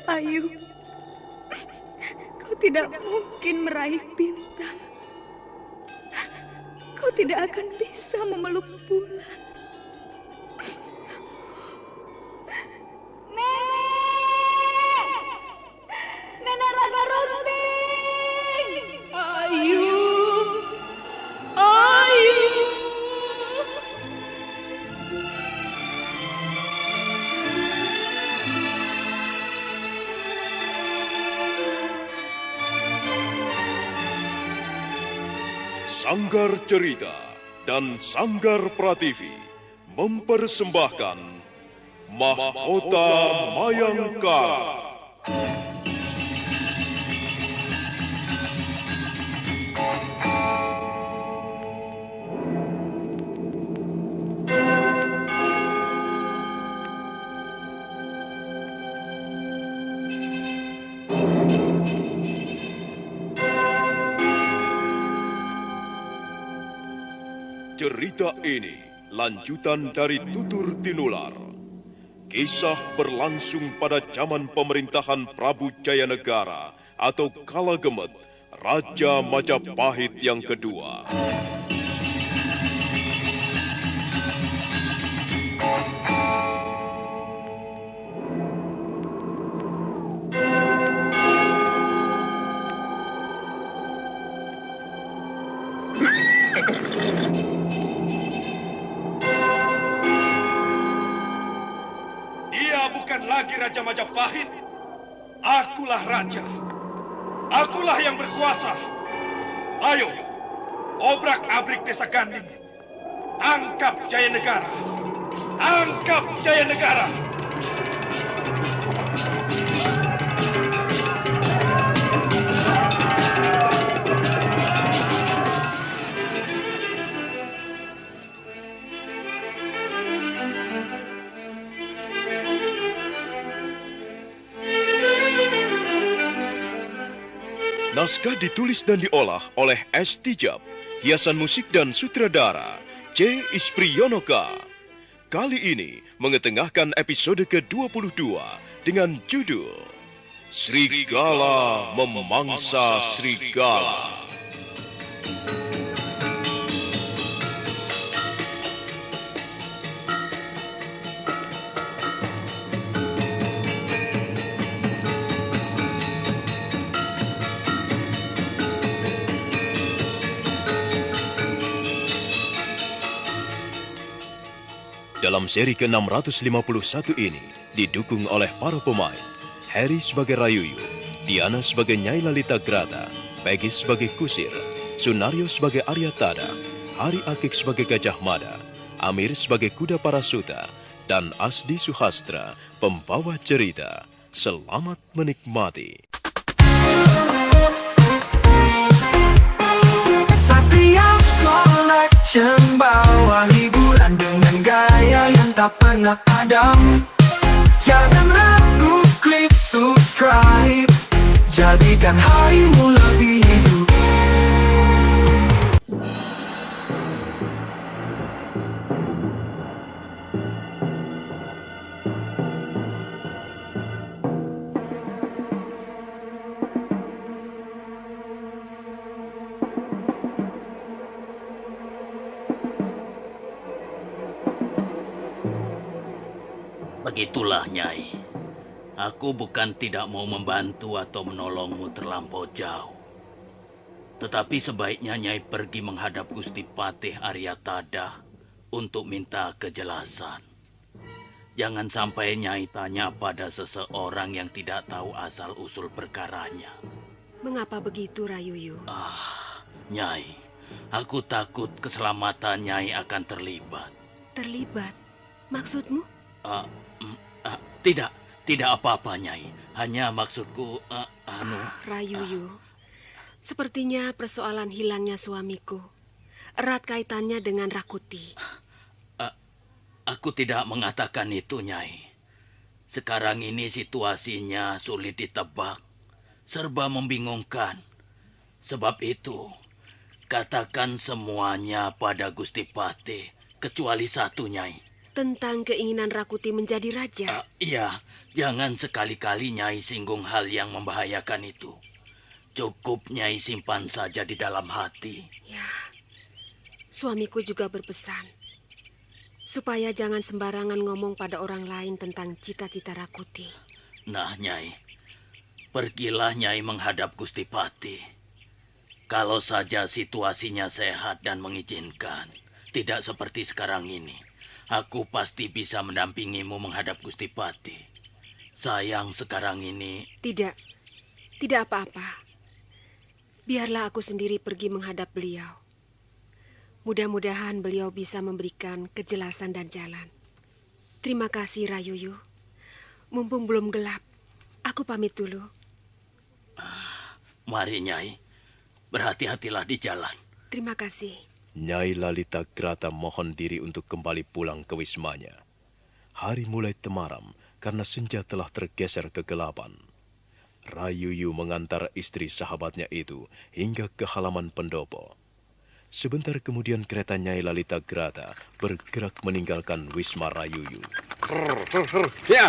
Ayu, kau tidak mungkin meraih bintang. Kau tidak akan bisa memeluk bulan. Nenek Raga Runting! Ayu! Ayu! Sanggar Cerita dan Sanggar Prativi mempersembahkan Mahkota Mayangkara. Cerita ini lanjutan dari Tutur Tinular. Kisah berlangsung pada zaman pemerintahan Prabu Jayanegara atau Kala Gemet, Raja Majapahit yang kedua. Bukan lagi Raja Majapahit. Akulah raja. Akulah yang berkuasa. Ayo, obrak-abrik desa Ganding. Tangkap Jayanegara. Tangkap Jayanegara. Naskah ditulis dan diolah oleh S. Tijab, hiasan musik dan sutradara C. Ispriyonoka. Kali ini mengetengahkan episode ke-22 dengan judul Serigala Memangsa Serigala. Dalam seri ke-651 ini didukung oleh para pemain Harry sebagai Rayuyu, Diana sebagai Nyai Lalita Grata, Peggy sebagai Kusir, Sunario sebagai Arya Tada, Hari Akik sebagai Gajah Mada, Amir sebagai Kuda Parasuta, dan Asdi Suhastra, pembawa cerita. Selamat menikmati. Setiap collection bawa hiburan dengan gaya yang tak pernah padam. Jangan ragu, klik subscribe, jadikan harimu lebih hidup. Begitulah, Nyai. Aku bukan tidak mau membantu atau menolongmu terlampau jauh. Tetapi sebaiknya Nyai pergi menghadap Gusti Patih Aryatada untuk minta kejelasan. Jangan sampai Nyai tanya pada seseorang yang tidak tahu asal-usul perkaranya. Mengapa begitu, Rayuyu? Nyai, aku takut keselamatan Nyai akan terlibat. Terlibat? Maksudmu? Tidak apa-apa, Nyai. Hanya maksudku, Rayuyu, sepertinya persoalan hilangnya suamiku erat kaitannya dengan Rakuti. Aku tidak mengatakan itu, Nyai. Sekarang ini situasinya sulit ditebak, serba membingungkan. Sebab itu, katakan semuanya pada Gusti Patih, kecuali satu, Nyai. Tentang keinginan Rakuti menjadi raja. Iya, jangan sekali-kali Nyai singgung hal yang membahayakan itu. Cukup Nyai simpan saja di dalam hati. Ya, suamiku juga berpesan supaya jangan sembarangan ngomong pada orang lain tentang cita-cita Rakuti. Nah, Nyai, pergilah Nyai menghadap Gusti Patih. Kalau saja situasinya sehat dan mengizinkan, tidak seperti sekarang ini, aku pasti bisa mendampingimu menghadap Gusti Patih. Sayang sekarang ini... Tidak apa-apa. Biarlah aku sendiri pergi menghadap beliau. Mudah-mudahan beliau bisa memberikan kejelasan dan jalan. Terima kasih, Rayuyu. Mumpung belum gelap, aku pamit dulu. Mari, Nyai. Berhati-hatilah di jalan. Terima kasih. Nyai Lalita Grata mohon diri untuk kembali pulang ke wismanya. Hari mulai temaram karena senja telah tergeser kegelapan. Rayuyu mengantar istri sahabatnya itu hingga ke halaman pendopo. Sebentar kemudian kereta Nyai Lalita Grata bergerak meninggalkan wisma Rayuyu. Ya.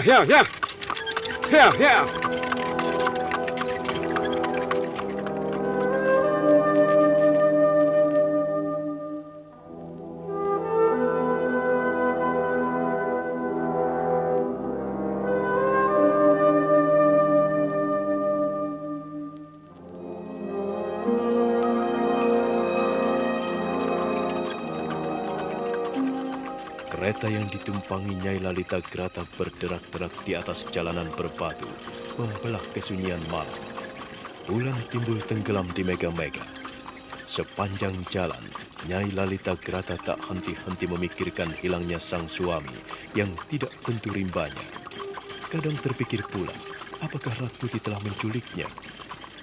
Kereta yang ditumpangi Nyai Lalita Grata berderak-derak di atas jalanan berbatu, membelah kesunyian malam. Bulan timbul tenggelam di mega-mega. Sepanjang jalan, Nyai Lalita Grata tak henti-henti memikirkan hilangnya sang suami yang tidak tentu rimbanya. Kadang terpikir pula, apakah Rakuti telah menculiknya?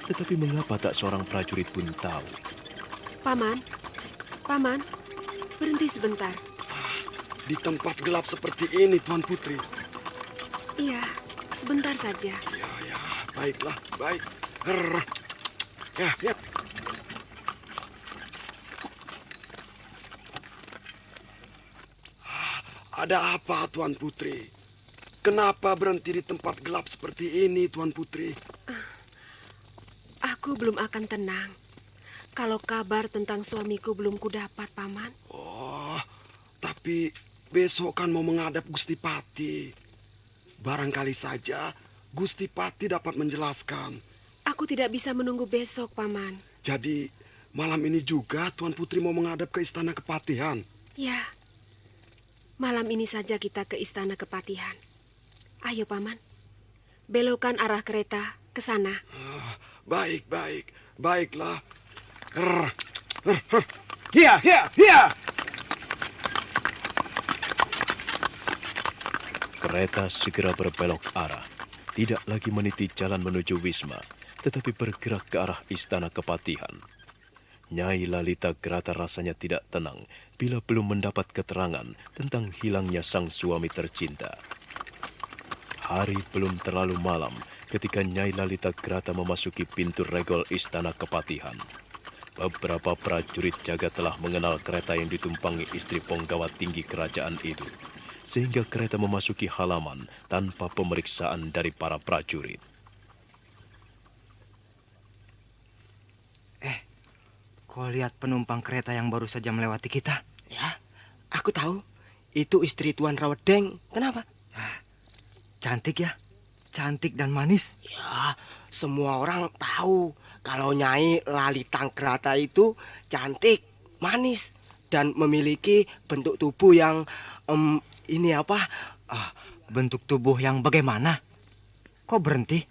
Tetapi mengapa tak seorang prajurit pun tahu? Paman, berhenti sebentar. Di tempat gelap seperti ini, Tuan Putri. Iya, sebentar saja. Ya, baiklah, baik. Ya. Ada apa, Tuan Putri? Kenapa berhenti di tempat gelap seperti ini, Tuan Putri? Aku belum akan tenang kalau kabar tentang suamiku belum kudapat, Paman. Oh, tapi besok kan mau menghadap Gusti Patih. Barangkali saja Gusti Patih dapat menjelaskan. Aku tidak bisa menunggu besok, Paman. Jadi malam ini juga Tuan Putri mau menghadap ke Istana Kepatihan? Ya, malam ini saja kita ke Istana Kepatihan. Ayo, Paman. Belokkan arah kereta ke sana. Baiklah. Hiya. Kereta segera berbelok arah, tidak lagi meniti jalan menuju wisma, tetapi bergerak ke arah Istana Kepatihan. Nyai Lalita Grata rasanya tidak tenang bila belum mendapat keterangan tentang hilangnya sang suami tercinta. Hari belum terlalu malam ketika Nyai Lalita Grata memasuki pintu regol Istana Kepatihan. Beberapa prajurit jaga telah mengenal kereta yang ditumpangi istri penggawa tinggi kerajaan itu, sehingga kereta memasuki halaman tanpa pemeriksaan dari para prajurit. Kau lihat penumpang kereta yang baru saja melewati kita? Ya, aku tahu. Itu istri Tuan Rawedeng. Kenapa? Cantik ya, cantik dan manis. Ya, semua orang tahu kalau Nyai Lalita Grata itu cantik, manis, dan memiliki bentuk tubuh yang bentuk tubuh yang bagaimana? Kok berhenti?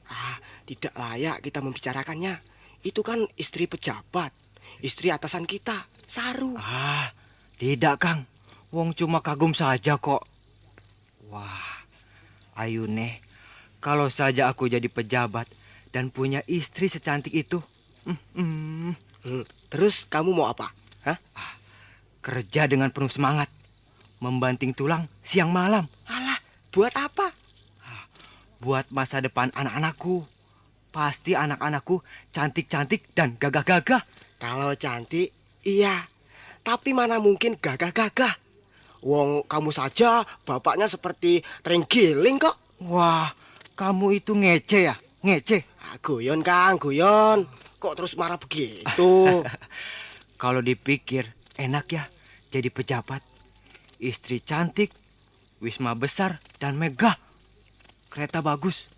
Tidak layak kita membicarakannya. Itu kan istri pejabat, istri atasan kita, Saru. Tidak, Kang. Wong cuma kagum saja kok. Wah, Ayune, kalau saja aku jadi pejabat dan punya istri secantik itu. Terus kamu mau apa? Kerja dengan penuh semangat. Membanting tulang siang malam. Alah, buat apa? Buat masa depan anak-anakku. Pasti anak-anakku cantik-cantik dan gagah-gagah. Kalau cantik, iya. Tapi mana mungkin gagah-gagah. Wong kamu saja bapaknya seperti terenggiling kok. Wah, kamu itu ngece ya? Ngece. Guyon Kang, guyon. Kok terus marah begitu? Kalau dipikir enak ya jadi pejabat. Istri cantik, wisma besar dan megah. Kereta bagus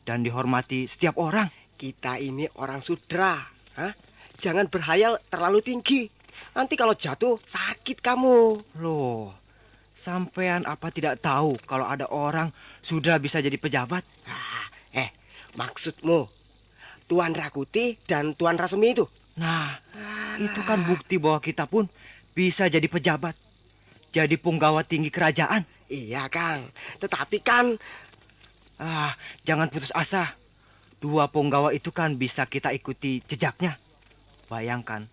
dan dihormati setiap orang. Kita ini orang sudra. Hah? Jangan berhayal terlalu tinggi. Nanti kalau jatuh sakit kamu. Loh, sampean apa tidak tahu kalau ada orang sudah bisa jadi pejabat? Maksudmu Tuan Rakuti dan Tuan Rasemi itu? Nah, itu kan bukti bahwa kita pun bisa jadi pejabat. Jadi punggawa tinggi kerajaan. Iya, Kang. Tetapi kan... jangan putus asa. 2 punggawa itu kan bisa kita ikuti jejaknya. Bayangkan,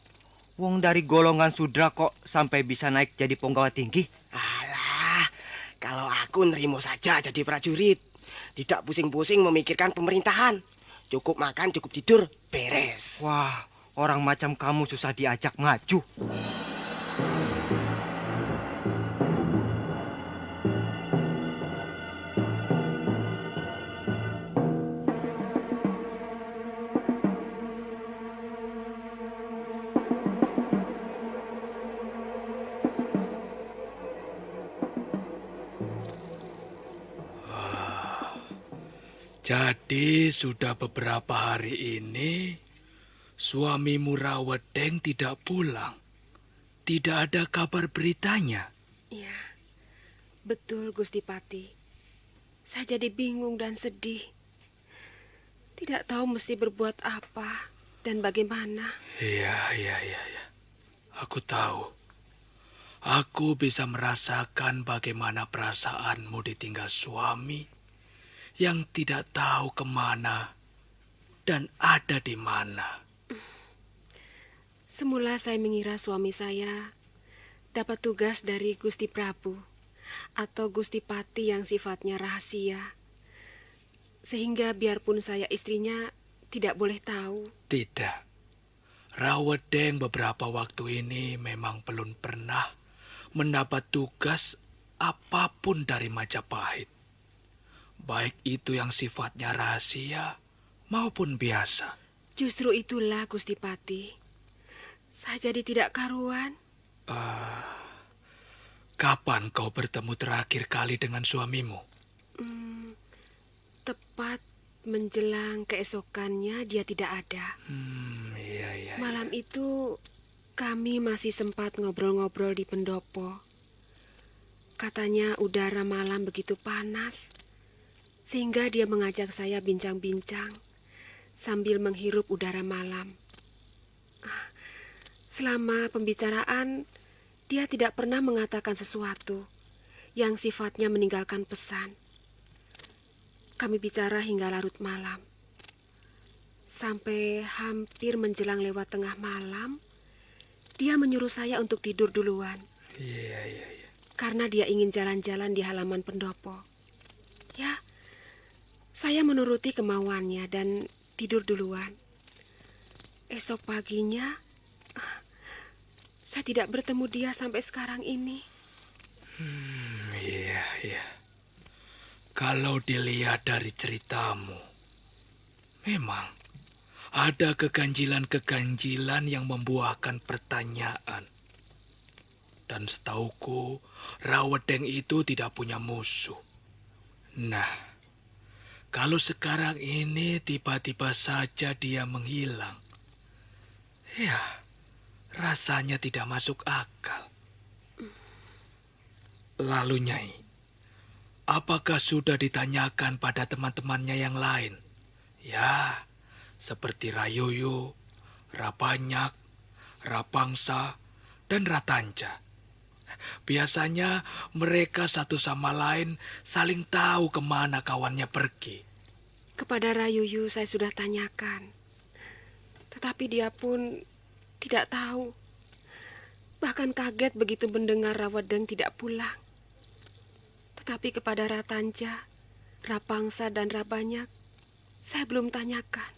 wong dari golongan sudra kok sampai bisa naik jadi punggawa tinggi. Alah, kalau aku nerimo saja jadi prajurit. Tidak pusing-pusing memikirkan pemerintahan. Cukup makan, cukup tidur, beres. Wah, orang macam kamu susah diajak maju. Jadi sudah beberapa hari ini suamimu Rawedeng tidak pulang. Tidak ada kabar beritanya. Ya, betul Gusti Pati. Saya jadi bingung dan sedih. Tidak tahu mesti berbuat apa dan bagaimana. Iya. Aku tahu. Aku bisa merasakan bagaimana perasaanmu ditinggal suami yang tidak tahu kemana dan ada di mana. Semula saya mengira suami saya dapat tugas dari Gusti Prabu atau Gusti Pati yang sifatnya rahasia. Sehingga biarpun saya istrinya tidak boleh tahu. Tidak. Rawedeng beberapa waktu ini memang belum pernah mendapat tugas apapun dari Majapahit. Baik itu yang sifatnya rahasia maupun biasa. Justru itulah Gusti Pati. Saya jadi tidak karuan. Kapan kau bertemu terakhir kali dengan suamimu? Tepat menjelang keesokannya dia tidak ada. Iya. Malam itu kami masih sempat ngobrol-ngobrol di pendopo. Katanya udara malam begitu panas, sehingga dia mengajak saya bincang-bincang sambil menghirup udara malam. Selama pembicaraan, dia tidak pernah mengatakan sesuatu yang sifatnya meninggalkan pesan. Kami bicara hingga larut malam. Sampai hampir menjelang lewat tengah malam, dia menyuruh saya untuk tidur duluan. Iya. Karena dia ingin jalan-jalan di halaman pendopo. Ya, saya menuruti kemauannya dan tidur duluan. Esok paginya, saya tidak bertemu dia sampai sekarang ini. Iya. Kalau dilihat dari ceritamu, memang ada keganjilan-keganjilan yang membuahkan pertanyaan. Dan setauku, Rawedeng itu tidak punya musuh. Nah, kalau sekarang ini tiba-tiba saja dia menghilang, ya, rasanya tidak masuk akal. Lalu Nyai, apakah sudah ditanyakan pada teman-temannya yang lain? Ya, seperti Rayuyu, Rabanyak, Rapangsa, dan Ratanca. Biasanya mereka satu sama lain saling tahu kemana kawannya pergi. Kepada Rayuyu saya sudah tanyakan. Tetapi dia pun tidak tahu. Bahkan kaget begitu mendengar Rawedeng tidak pulang. Tetapi kepada Ratanca, Rapangsa, dan Rabanyak, saya belum tanyakan.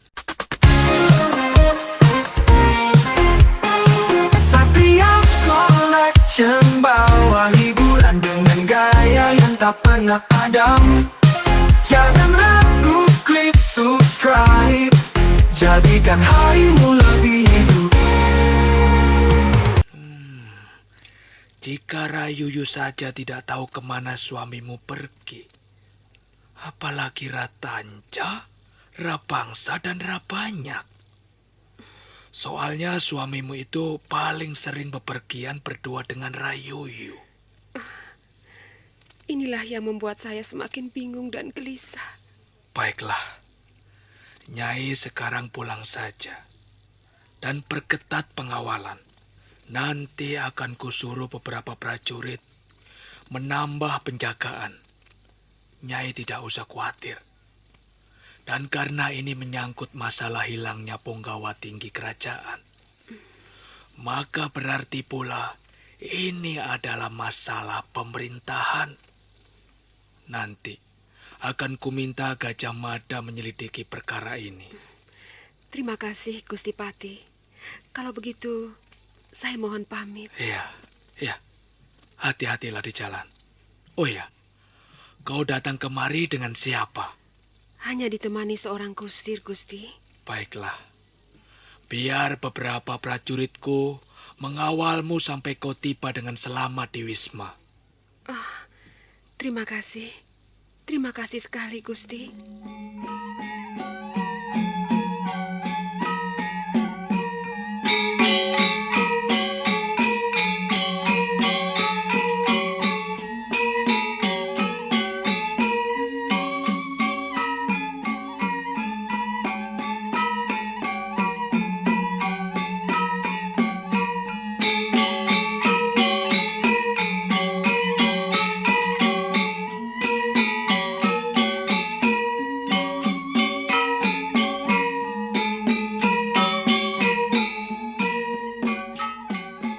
Satria Collection. Cembawa hiburan dengan gaya yang tak pernah padam. Jangan ragu, klik subscribe. Jadikan harimu lebih hidup. Jika Rayuyu saja tidak tahu kemana suamimu pergi, apalagi Ratanca, Rabangsa, dan Rabanyak. Soalnya suamimu itu paling sering bepergian berdua dengan Rayuyu. Inilah yang membuat saya semakin bingung dan gelisah. Baiklah, Nyai sekarang pulang saja dan perketat pengawalan. Nanti akan kusuruh beberapa prajurit menambah penjagaan. Nyai tidak usah khawatir. Dan karena ini menyangkut masalah hilangnya punggawa tinggi kerajaan, maka berarti pula ini adalah masalah pemerintahan. Nanti akan kuminta Gajah Mada menyelidiki perkara ini. Terima kasih, Gusti Pati. Kalau begitu, saya mohon pamit. Iya. Hati-hatilah di jalan. Oh ya, kau datang kemari dengan siapa? Hanya ditemani seorang kusir, Gusti. Baiklah. Biar beberapa prajuritku mengawalmu sampai kau tiba dengan selamat di Wisma. Terima kasih. Terima kasih sekali, Gusti.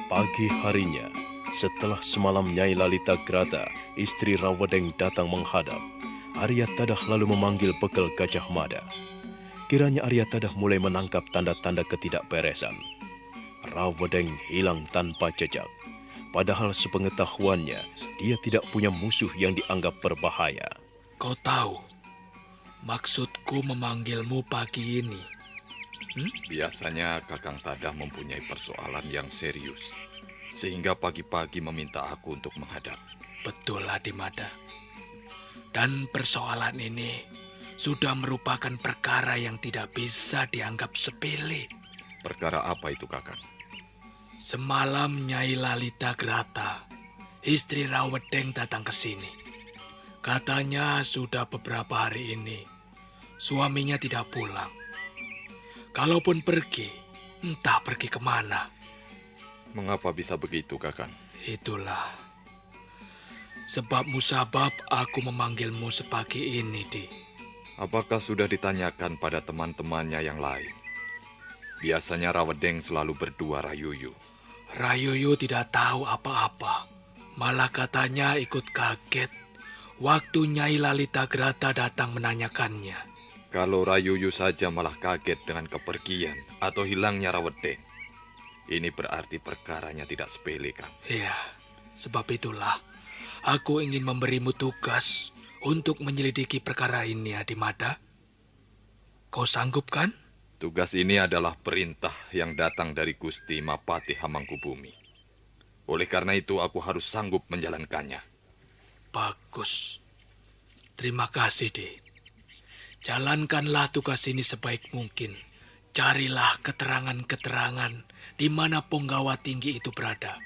Pagi harinya, setelah semalam Nyai Lalita Grata, istri Rawedeng datang menghadap, Arya Tadah lalu memanggil bekal Gajah Mada. Kiranya Arya Tadah mulai menangkap tanda-tanda ketidakberesan. Rawedeng hilang tanpa jejak. Padahal sepengetahuannya, dia tidak punya musuh yang dianggap berbahaya. Kau tahu, maksudku memanggilmu pagi ini. Biasanya Kakang Tadah mempunyai persoalan yang serius, sehingga pagi-pagi meminta aku untuk menghadap. Betul, Adimada. Dan persoalan ini sudah merupakan perkara yang tidak bisa dianggap sepele. Perkara apa itu, Kakang? Semalam Nyai Lalita Grata, istri Rawedeng, datang ke sini. Katanya sudah beberapa hari ini suaminya tidak pulang. Kalaupun pergi, entah pergi kemana. Mengapa bisa begitu, Kakang? Itulah sebab musabab aku memanggilmu sepagi ini, Di. Apakah sudah ditanyakan pada teman-temannya yang lain? Biasanya Rawedeng selalu berdua Rayuyu. Rayuyu tidak tahu apa-apa. Malah katanya ikut kaget waktu Nyai Lalita Grata datang menanyakannya. Kalau Rayuyu saja malah kaget dengan kepergian atau hilangnya Rawedeng, ini berarti perkaranya tidak sepele, Kang. Iya, sebab itulah aku ingin memberimu tugas untuk menyelidiki perkara ini, Adimada. Kau sanggup kan? Tugas ini adalah perintah yang datang dari Gusti Mapati Hamangkubumi. Oleh karena itu aku harus sanggup menjalankannya. Bagus. Terima kasih, Di. Jalankanlah tugas ini sebaik mungkin. Carilah keterangan-keterangan di mana punggawa tinggi itu berada.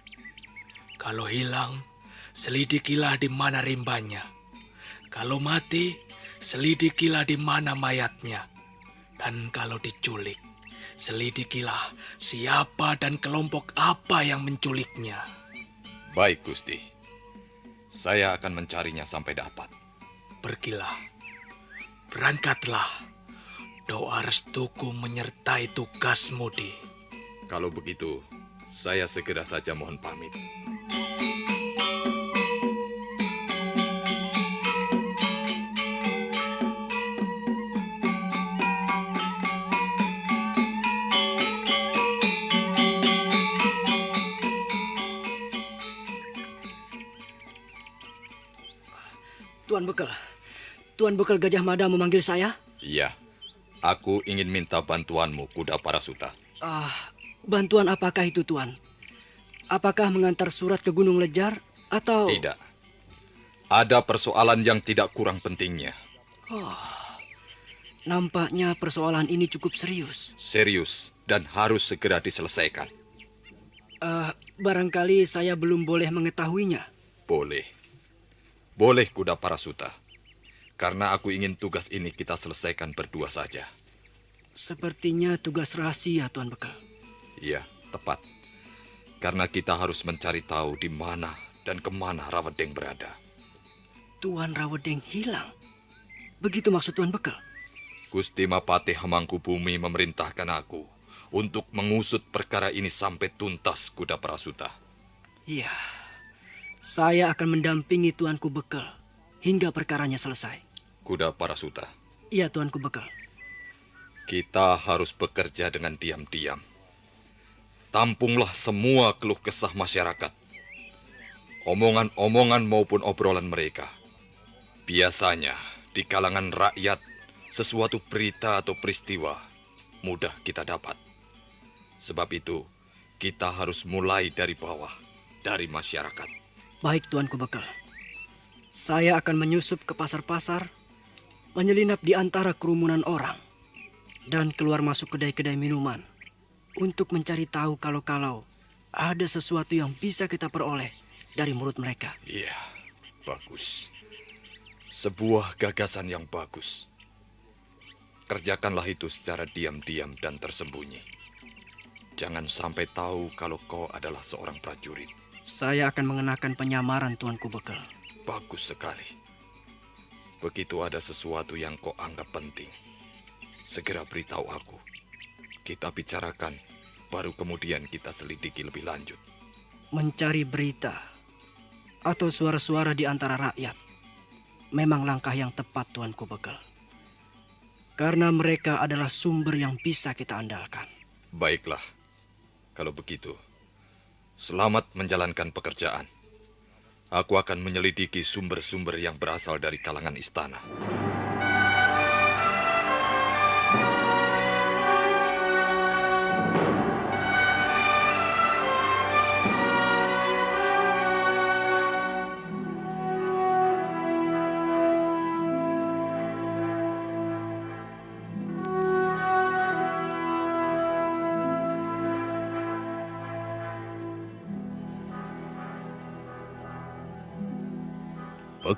Kalau hilang, selidikilah di mana rimbanya. Kalau mati, selidikilah di mana mayatnya. Dan kalau diculik, selidikilah siapa dan kelompok apa yang menculiknya. Baik, Gusti. Saya akan mencarinya sampai dapat. Pergilah. Berangkatlah. Doa restuku menyertai tugasmu, Di. Kalau begitu, saya segera saja mohon pamit. Tuan Bekel. Tuan Bekel Gajah Mada memanggil saya? Iya, aku ingin minta bantuanmu, Kuda Parasuta. Bantuan apakah itu, Tuan? Apakah mengantar surat ke Gunung Lejar atau... Tidak. Ada persoalan yang tidak kurang pentingnya. Nampaknya persoalan ini cukup serius. Serius dan harus segera diselesaikan. Barangkali saya belum boleh mengetahuinya. Boleh. Boleh, Kuda Parasuta. Karena aku ingin tugas ini kita selesaikan berdua saja. Sepertinya tugas rahasia, Tuan Bekel. Iya, tepat. Karena kita harus mencari tahu di mana dan kemana Rawedeng berada. Tuan Rawedeng hilang? Begitu maksud Tuan Bekel? Gusti Mapatih Hamangkubumi memerintahkan aku untuk mengusut perkara ini sampai tuntas, Kuda Parasuta. Iya, saya akan mendampingi Tuanku Bekel hingga perkaranya selesai. Kuda Parasuta. Iya, Tuanku Bekel. Kita harus bekerja dengan diam-diam. Tampunglah semua keluh kesah masyarakat. Omongan-omongan maupun obrolan mereka. Biasanya di kalangan rakyat, sesuatu berita atau peristiwa mudah kita dapat. Sebab itu, kita harus mulai dari bawah, dari masyarakat. Baik, Tuanku Bekel. Saya akan menyusup ke pasar-pasar, menyelinap di antara kerumunan orang, dan keluar masuk kedai-kedai minuman untuk mencari tahu kalau ada sesuatu yang bisa kita peroleh dari mulut mereka. Iya, bagus. Sebuah gagasan yang bagus. Kerjakanlah itu secara diam-diam dan tersembunyi. Jangan sampai tahu kalau kau adalah seorang prajurit. Saya akan mengenakan penyamaran, Tuanku Bekel. Bagus sekali. Begitu ada sesuatu yang kau anggap penting, segera beritahu aku. Kita bicarakan, baru kemudian kita selidiki lebih lanjut. Mencari berita atau suara-suara di antara rakyat memang langkah yang tepat, Tuanku Bekel. Karena mereka adalah sumber yang bisa kita andalkan. Baiklah, kalau begitu, selamat menjalankan pekerjaan. Aku akan menyelidiki sumber-sumber yang berasal dari kalangan istana.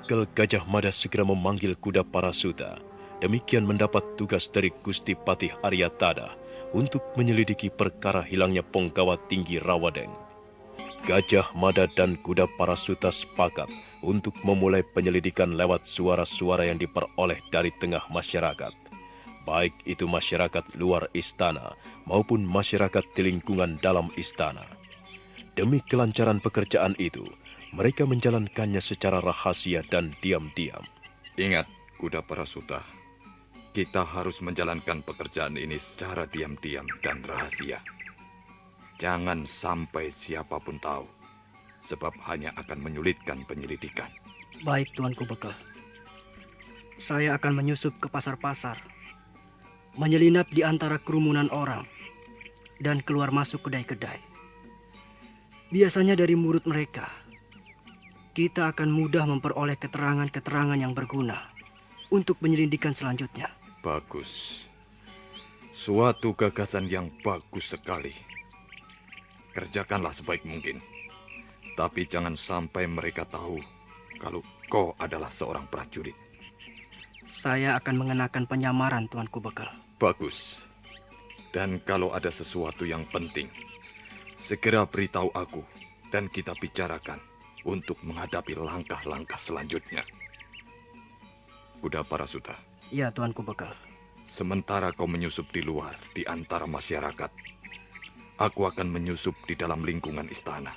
Bekel Gajah Mada segera memanggil Kuda Parasuta. Demikian mendapat tugas dari Gusti Patih Aryatada untuk menyelidiki perkara hilangnya penggawa tinggi Rawedeng. Gajah Mada dan Kuda Parasuta sepakat untuk memulai penyelidikan lewat suara-suara yang diperoleh dari tengah masyarakat. Baik itu masyarakat luar istana maupun masyarakat di lingkungan dalam istana. Demi kelancaran pekerjaan itu, mereka menjalankannya secara rahasia dan diam-diam. Ingat, Kuda Parasuta, kita harus menjalankan pekerjaan ini secara diam-diam dan rahasia. Jangan sampai siapapun tahu, sebab hanya akan menyulitkan penyelidikan. Baik, Tuanku Bekel. Saya akan menyusup ke pasar-pasar, menyelinap di antara kerumunan orang, dan keluar masuk kedai-kedai. Biasanya dari mulut mereka, kita akan mudah memperoleh keterangan-keterangan yang berguna untuk penyelidikan selanjutnya. Bagus. Suatu gagasan yang bagus sekali. Kerjakanlah sebaik mungkin. Tapi jangan sampai mereka tahu kalau kau adalah seorang prajurit. Saya akan mengenakan penyamaran, Tuanku Bekel. Bagus. Dan kalau ada sesuatu yang penting, segera beritahu aku dan kita bicarakan untuk menghadapi langkah-langkah selanjutnya. Kuda Parasuta. Ya, Tuanku Bekel. Sementara kau menyusup di luar, di antara masyarakat, aku akan menyusup di dalam lingkungan istana.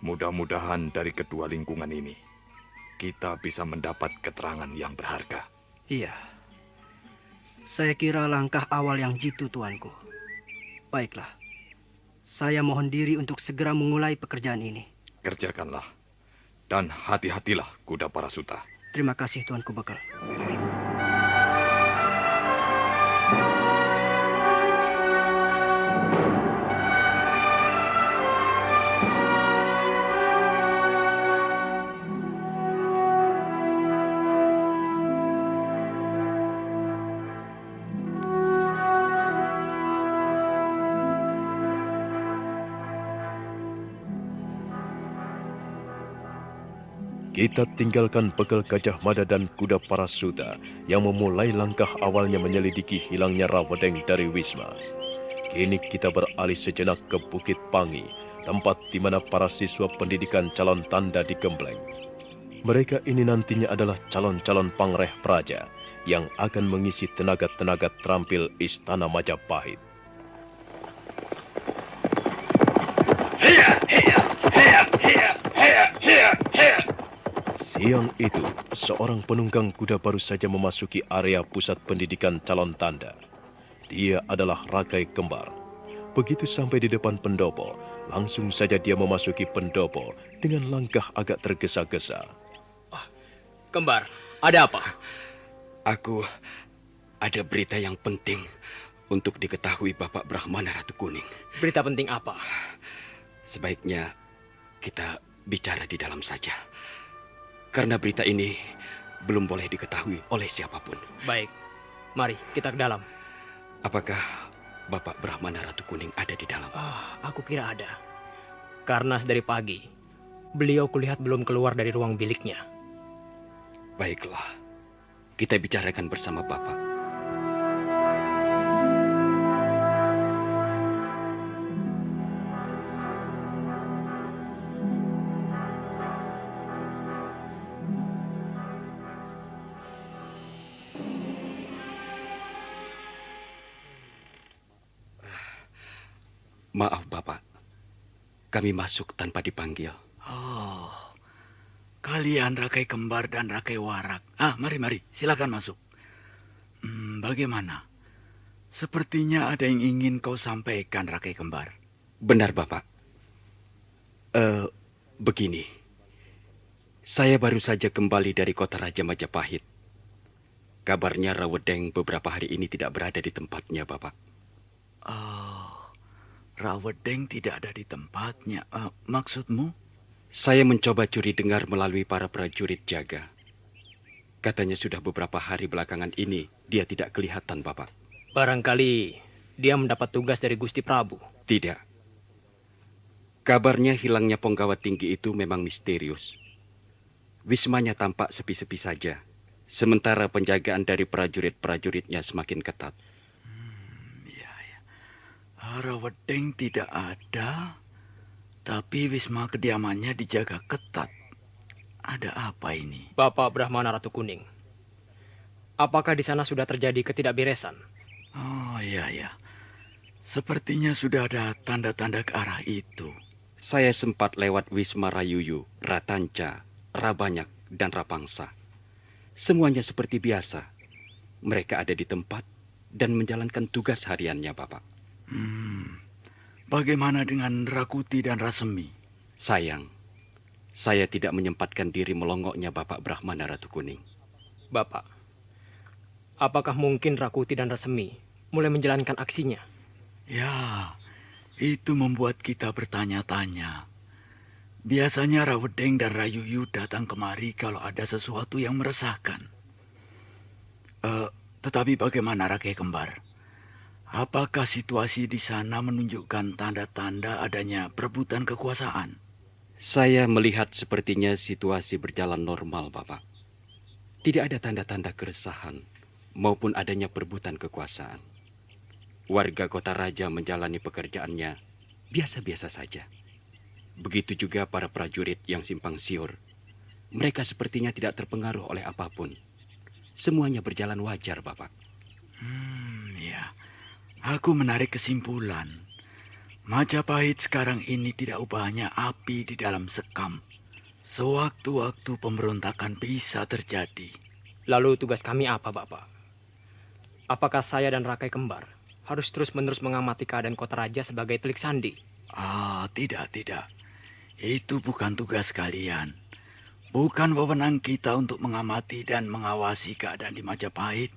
Mudah-mudahan dari kedua lingkungan ini, kita bisa mendapat keterangan yang berharga. Iya. Saya kira langkah awal yang jitu, Tuanku. Baiklah. Saya mohon diri untuk segera memulai pekerjaan ini. Kerjakanlah. Dan hati-hatilah, Kuda Parasuta. Terima kasih Tuanku Bakal. Kita tinggalkan begal Gajah Mada dan kuda Parasuta yang memulai langkah awalnya menyelidiki hilangnya Rawedeng dari Wisma. Kini kita beralih sejenak ke Bukit Pangi, tempat di mana para siswa pendidikan calon tanda digembleng. Mereka ini nantinya adalah calon-calon pangreh praja yang akan mengisi tenaga-tenaga terampil Istana Majapahit. Siang itu, seorang penunggang kuda baru saja memasuki area pusat pendidikan calon tanda. Dia adalah Rakai Kembar. Begitu sampai di depan pendopo, langsung saja dia memasuki pendopo dengan langkah agak tergesa-gesa. Kembar, ada apa? Aku ada berita yang penting untuk diketahui Bapak Brahmana Ratu Kuning. Berita penting apa? Sebaiknya kita bicara di dalam saja. Karena berita ini belum boleh diketahui oleh siapapun. Baik, mari kita ke dalam. Apakah Bapak Brahmana Ratu Kuning ada di dalam? Aku kira ada. Karena dari pagi, beliau kulihat belum keluar dari ruang biliknya. Baiklah, kita bicarakan bersama Bapak. Maaf Bapak, kami masuk tanpa dipanggil. Oh, kalian Rakai Kembar dan Rakai Warak. Mari, silakan masuk. Bagaimana? Sepertinya ada yang ingin kau sampaikan, Rakai Kembar. Benar Bapak. Begini, saya baru saja kembali dari kota Raja Majapahit. Kabarnya Rawedeng beberapa hari ini tidak berada di tempatnya, Bapak. Rawedeng tidak ada di tempatnya. Maksudmu? Saya mencoba curi dengar melalui para prajurit jaga. Katanya sudah beberapa hari belakangan ini dia tidak kelihatan, Bapak. Barangkali dia mendapat tugas dari Gusti Prabu. Tidak. Kabarnya hilangnya penggawa tinggi itu memang misterius. Wismanya tampak sepi-sepi saja, sementara penjagaan dari prajurit-prajuritnya semakin ketat. Rawedeng tidak ada, tapi wisma kediamannya dijaga ketat. Ada apa ini? Bapak Brahmana Ratu Kuning, apakah di sana sudah terjadi ketidakberesan? Oh iya. Sepertinya sudah ada tanda-tanda ke arah itu. Saya sempat lewat Wisma Rayuyu, Ratanca, Rabanyak, dan Rapangsa. Semuanya seperti biasa. Mereka ada di tempat dan menjalankan tugas hariannya, Bapak. Bagaimana dengan Rakuti dan Rasemi? Sayang, saya tidak menyempatkan diri melongoknya Bapak Brahmana Ratu Kuning. Bapak, apakah mungkin Rakuti dan Rasemi mulai menjalankan aksinya? Ya, itu membuat kita bertanya-tanya. Biasanya Rawedeng dan Rayuyu datang kemari kalau ada sesuatu yang meresahkan. Tetapi bagaimana Rakai Kembar? Apakah situasi di sana menunjukkan tanda-tanda adanya perebutan kekuasaan? Saya melihat sepertinya situasi berjalan normal, Bapak. Tidak ada tanda-tanda keresahan maupun adanya perebutan kekuasaan. Warga kota raja menjalani pekerjaannya biasa-biasa saja. Begitu juga para prajurit yang simpang siur. Mereka sepertinya tidak terpengaruh oleh apapun. Semuanya berjalan wajar, Bapak. Ya. Aku menarik kesimpulan. Majapahit sekarang ini tidak ubahnya api di dalam sekam. Sewaktu-waktu pemberontakan bisa terjadi. Lalu tugas kami apa, Bapak? Apakah saya dan Rakai Kembar harus terus-menerus mengamati keadaan kota raja sebagai telik sandi? Tidak. Itu bukan tugas kalian. Bukan wewenang kita untuk mengamati dan mengawasi keadaan di Majapahit.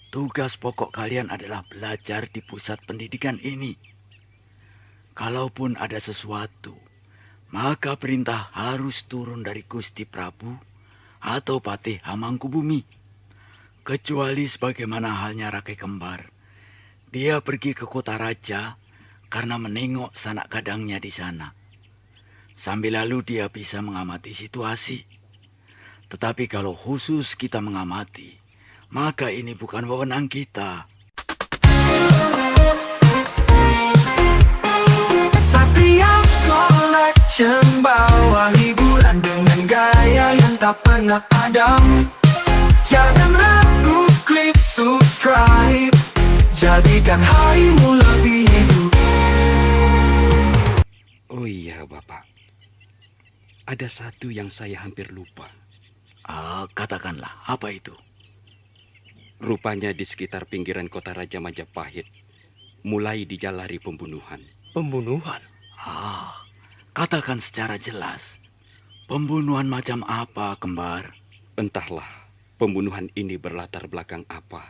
Tugas pokok kalian adalah belajar di pusat pendidikan ini. Kalaupun ada sesuatu, maka perintah harus turun dari Gusti Prabu atau Patih Hamangkubumi. Kecuali sebagaimana halnya Rakai Kembar. Dia pergi ke kota raja karena menengok sanak kadangnya di sana. Sambil lalu dia bisa mengamati situasi. Tetapi kalau khusus kita mengamati, maka ini bukan wewenang kita. Satria Collection bawa hiburan dengan gaya yang tak pernah padam. Jangan ragu, klik subscribe. Jadikan harimu lebih hidup. Oh iya, Bapak. Ada satu yang saya hampir lupa. Katakanlah, apa itu? Rupanya di sekitar pinggiran kota Raja Majapahit mulai dijalari pembunuhan. Pembunuhan? Katakan secara jelas. Pembunuhan macam apa, Kembar? Entahlah pembunuhan ini berlatar belakang apa.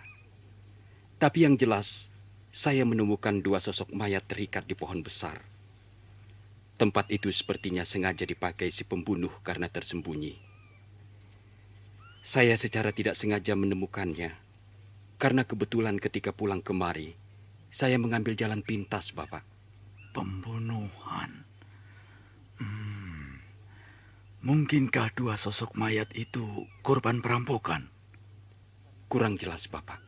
Tapi yang jelas, saya menemukan 2 sosok mayat terikat di pohon besar. Tempat itu sepertinya sengaja dipakai si pembunuh karena tersembunyi. Saya secara tidak sengaja menemukannya, karena kebetulan ketika pulang kemari, saya mengambil jalan pintas, Bapak. Pembunuhan. Mungkinkah 2 sosok mayat itu korban perampokan? Kurang jelas, Bapak.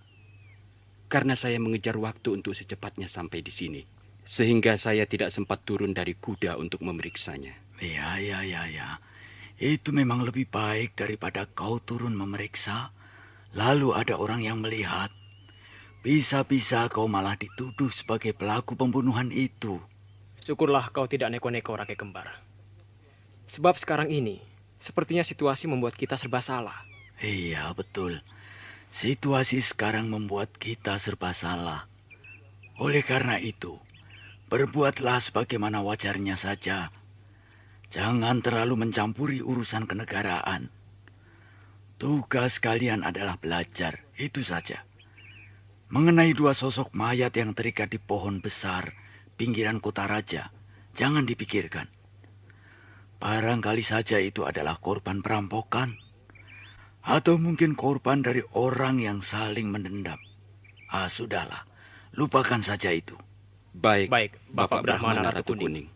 Karena saya mengejar waktu untuk secepatnya sampai di sini, sehingga saya tidak sempat turun dari kuda untuk memeriksanya. Ya. Itu memang lebih baik daripada kau turun memeriksa, lalu ada orang yang melihat. Bisa-bisa kau malah dituduh sebagai pelaku pembunuhan itu. Syukurlah kau tidak neko-neko, Rakai Kembar. Sebab sekarang ini, sepertinya situasi membuat kita serba salah. Iya, betul. Situasi sekarang membuat kita serba salah. Oleh karena itu, berbuatlah sebagaimana wajarnya saja. Jangan terlalu mencampuri urusan kenegaraan. Tugas kalian adalah belajar, itu saja. Mengenai 2 sosok mayat yang terikat di pohon besar pinggiran kota raja, jangan dipikirkan. Barangkali saja itu adalah korban perampokan. Atau mungkin korban dari orang yang saling mendendam. Sudahlah, lupakan saja itu. Baik, Bapak Brahmana Ratu Kuning.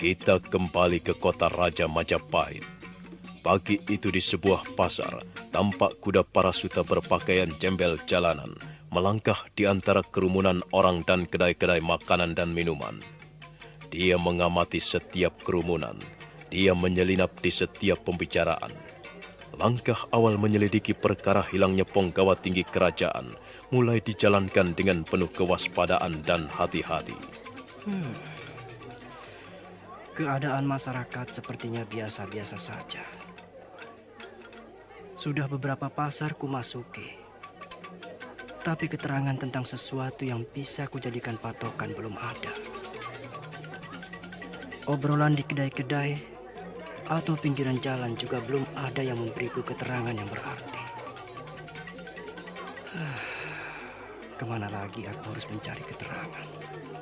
Kita kembali ke kota Raja Majapahit. Pagi itu di sebuah pasar, tampak kuda parasuta berpakaian jembel jalanan, melangkah di antara kerumunan orang dan kedai-kedai makanan dan minuman. Dia mengamati setiap kerumunan, dia menyelinap di setiap pembicaraan. Langkah awal menyelidiki perkara hilangnya penggawa tinggi kerajaan, mulai dijalankan dengan penuh kewaspadaan dan hati-hati. Keadaan masyarakat sepertinya biasa-biasa saja. Sudah beberapa pasar ku masuki, tapi keterangan tentang sesuatu yang bisa kujadikan patokan belum ada. Obrolan di kedai-kedai atau pinggiran jalan juga belum ada yang memberiku keterangan yang berarti. Kemana lagi aku harus mencari keterangan?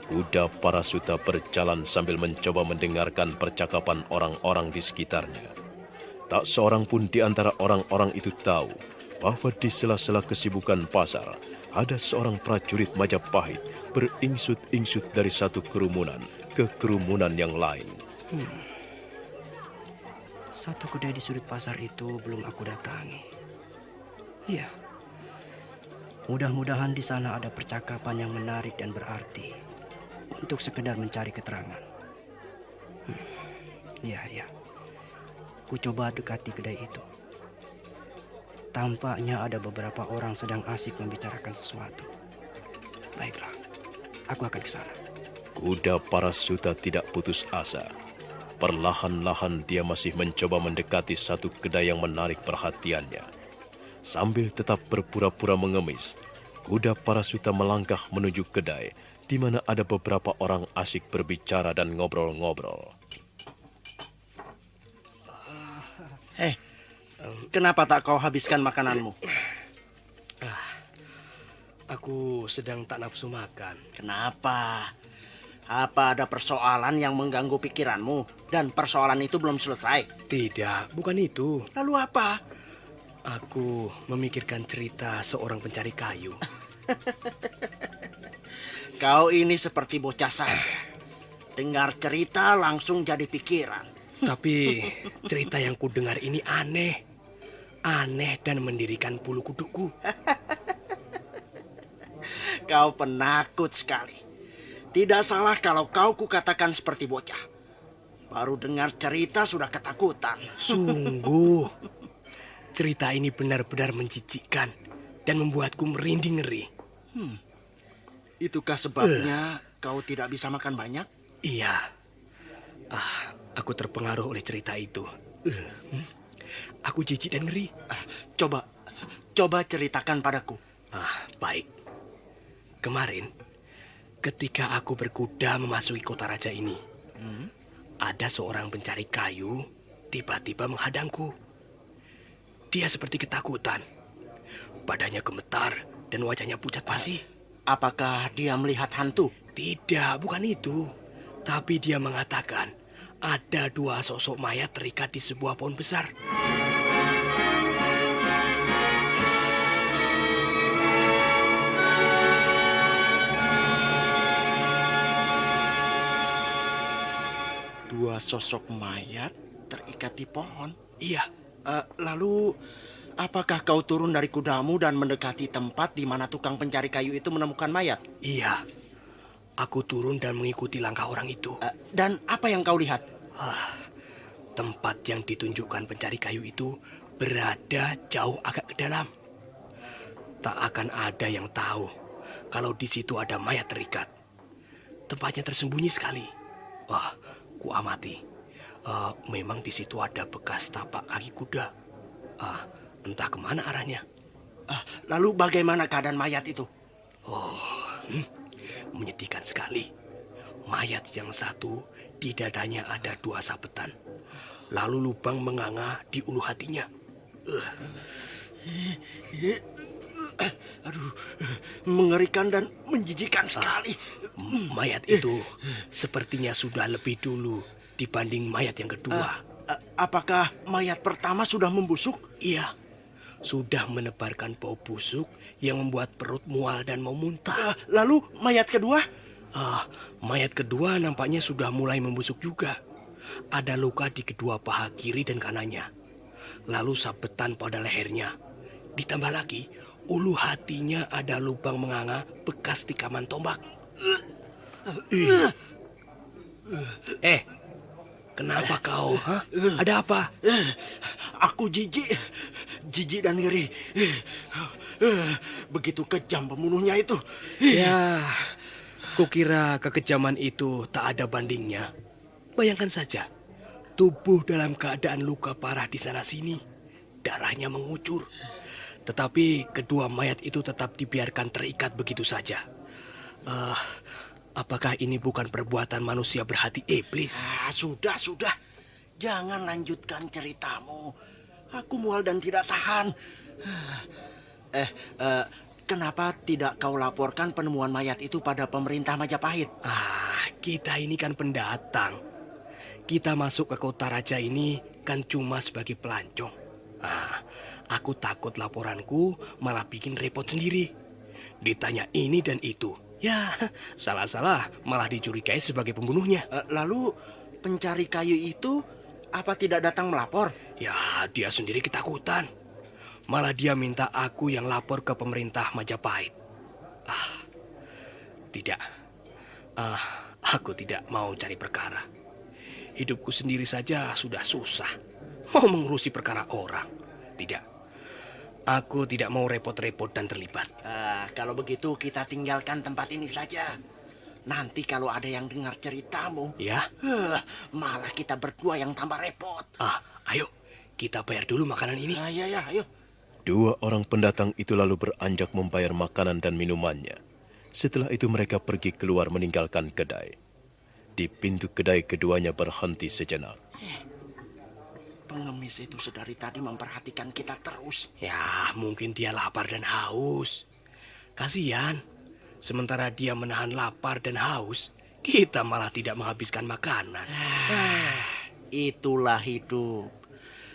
Kuda parasuta berjalan sambil mencoba mendengarkan percakapan orang-orang di sekitarnya. Tak seorang pun di antara orang-orang itu tahu bahwa di sela-sela kesibukan pasar ada seorang prajurit Majapahit beringsut-ingsut dari satu kerumunan ke kerumunan yang lain. Satu kedai di sudut pasar itu belum aku datangi. Iya, Mudah-mudahan di sana ada percakapan yang menarik dan berarti untuk sekedar mencari keterangan. Ya. Ku coba dekati kedai itu. Tampaknya ada beberapa orang sedang asik membicarakan sesuatu. Baiklah, aku akan ke sana. Kuda Parasuta tidak putus asa. Perlahan-lahan dia masih mencoba mendekati satu kedai yang menarik perhatiannya. Sambil tetap berpura-pura mengemis, kuda Parasuta melangkah menuju kedai di mana ada beberapa orang asik berbicara dan ngobrol-ngobrol. Kenapa tak kau habiskan makananmu? Aku sedang tak nafsu makan. Kenapa? Apa ada persoalan yang mengganggu pikiranmu dan persoalan itu belum selesai? Tidak, bukan itu. Lalu apa? Aku memikirkan cerita seorang pencari kayu. Kau ini seperti bocah saja. Dengar cerita langsung jadi pikiran. Tapi cerita yang kudengar ini aneh. Aneh dan mendirikan bulu kuduku. Kau penakut sekali. Tidak salah kalau kau kukatakan seperti bocah. Baru dengar cerita sudah ketakutan. Sungguh. Cerita ini benar-benar menjijikkan dan membuatku merinding ngeri. Itukah sebabnya kau tidak bisa makan banyak? Iya. Aku terpengaruh oleh cerita itu. Aku jijik dan ngeri. Coba ceritakan padaku. Baik. Kemarin, ketika aku berkuda memasuki kota raja ini, ada seorang pencari kayu tiba-tiba menghadangku. Dia seperti ketakutan. Badannya gemetar dan wajahnya pucat pasi. Apakah dia melihat hantu? Tidak, bukan itu. Tapi dia mengatakan ada dua sosok mayat terikat di sebuah pohon besar. Dua sosok mayat terikat di pohon? Iya. Lalu, apakah kau turun dari kudamu dan mendekati tempat di mana tukang pencari kayu itu menemukan mayat? Iya. Aku turun dan mengikuti langkah orang itu. Dan apa yang kau lihat? Tempat yang ditunjukkan pencari kayu itu berada jauh agak ke dalam. Tak akan ada yang tahu kalau di situ ada mayat terikat. Tempatnya tersembunyi sekali. Ku amati. Memang di situ ada bekas tapak kaki kuda. Entah kemana arahnya. Lalu bagaimana keadaan mayat itu? Menyedihkan sekali. Mayat yang satu di dadanya ada 2 sabetan. Lalu lubang menganga di ulu hatinya. Aduh, mengerikan dan menjijikan sekali. Mayat itu sepertinya sudah lebih dulu dibanding mayat yang kedua. Apakah mayat pertama sudah membusuk? Iya, sudah menebarkan bau busuk yang membuat perut mual dan mau muntah. Lalu mayat kedua? Mayat kedua nampaknya sudah mulai membusuk juga. Ada luka di kedua paha kiri dan kanannya. Lalu sabetan pada lehernya. Ditambah lagi, ulu hatinya ada lubang menganga bekas tikaman tombak. Kenapa kau? Ada apa? Aku jijik dan ngeri. Begitu kejam pembunuhnya itu. Ya, kukira kekejaman itu tak ada bandingnya. Bayangkan saja, tubuh dalam keadaan luka parah di sana-sini, darahnya mengucur. Tetapi kedua mayat itu tetap dibiarkan terikat begitu saja. Apakah ini bukan perbuatan manusia berhati iblis? Sudah. Jangan lanjutkan ceritamu. Aku mual dan tidak tahan. Kenapa tidak kau laporkan penemuan mayat itu pada pemerintah Majapahit? Kita ini kan pendatang. Kita masuk ke kota raja ini kan cuma sebagai pelancong. Aku takut laporanku malah bikin repot sendiri. Ditanya ini dan itu. Ya, salah-salah malah dicurigai sebagai pembunuhnya. Lalu pencari kayu itu apa tidak datang melapor? Ya, dia sendiri ketakutan. Malah dia minta aku yang lapor ke pemerintah Majapahit. Tidak. Aku tidak mau cari perkara. Hidupku sendiri saja sudah susah. Mau mengurusi perkara orang. Tidak. Aku tidak mau repot-repot dan terlibat. Kalau begitu kita tinggalkan tempat ini saja. Nanti kalau ada yang dengar ceritamu, Ya? Malah kita berdua yang tambah repot. Ayo, kita bayar dulu makanan ini. Ya, ayo. Dua orang pendatang itu lalu beranjak membayar makanan dan minumannya. Setelah itu mereka pergi keluar meninggalkan kedai. Di pintu kedai keduanya berhenti sejenak. Pengemis itu sedari tadi memperhatikan kita terus. Ya, mungkin dia lapar dan haus. Kasihan. Sementara dia menahan lapar dan haus, kita malah tidak menghabiskan makanan. Itulah hidup.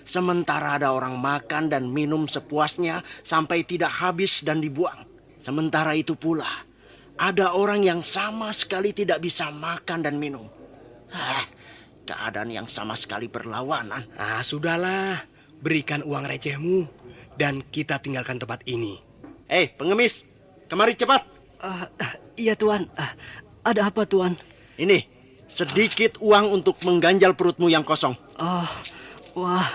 Sementara ada orang makan dan minum sepuasnya sampai tidak habis dan dibuang. Sementara itu pula, ada orang yang sama sekali tidak bisa makan dan minum. Keadaan yang sama sekali berlawanan. Sudahlah. Berikan uang recehmu dan kita tinggalkan tempat ini. Pengemis, kemari cepat. Iya Tuan. Ada apa Tuan? Ini, sedikit uang untuk mengganjal perutmu yang kosong. Wah,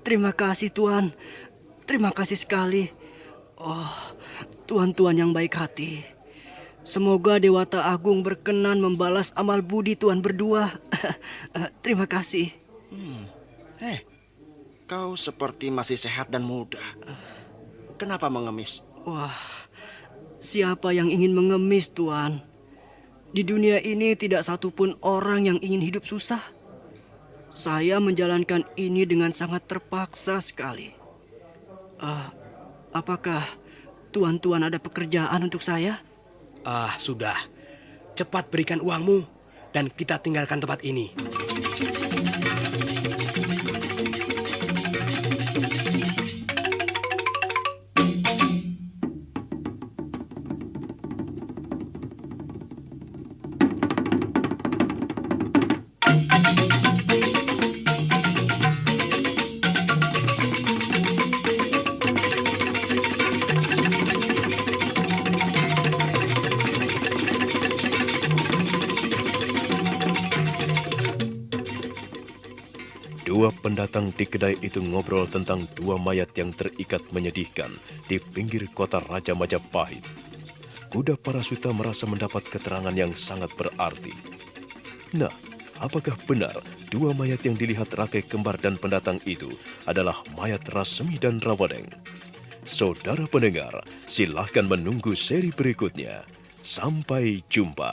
terima kasih Tuan. Terima kasih sekali. Tuan-tuan yang baik hati. Semoga Dewata Agung berkenan membalas amal budi Tuan berdua. Terima kasih. Kau seperti masih sehat dan muda. Kenapa mengemis? Wah, siapa yang ingin mengemis, Tuan? Di dunia ini tidak satupun orang yang ingin hidup susah. Saya menjalankan ini dengan sangat terpaksa sekali. Apakah tuan-tuan ada pekerjaan untuk saya? Sudah. Cepat berikan uangmu dan kita tinggalkan tempat ini. Dua pendatang di kedai itu ngobrol tentang dua mayat yang terikat menyedihkan di pinggir kota Raja Majapahit. Kuda Parasuta merasa mendapat keterangan yang sangat berarti. Nah, apakah benar dua mayat yang dilihat rakai kembar dan pendatang itu adalah mayat Rasmi dan Rawadeng? Saudara pendengar, silahkan menunggu seri berikutnya. Sampai jumpa.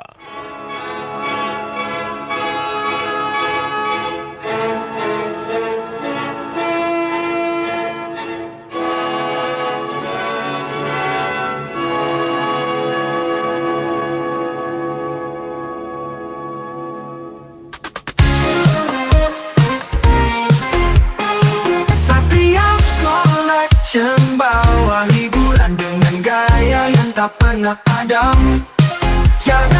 Bawa hiburan dengan gaya yang tak pernah padam. Jangan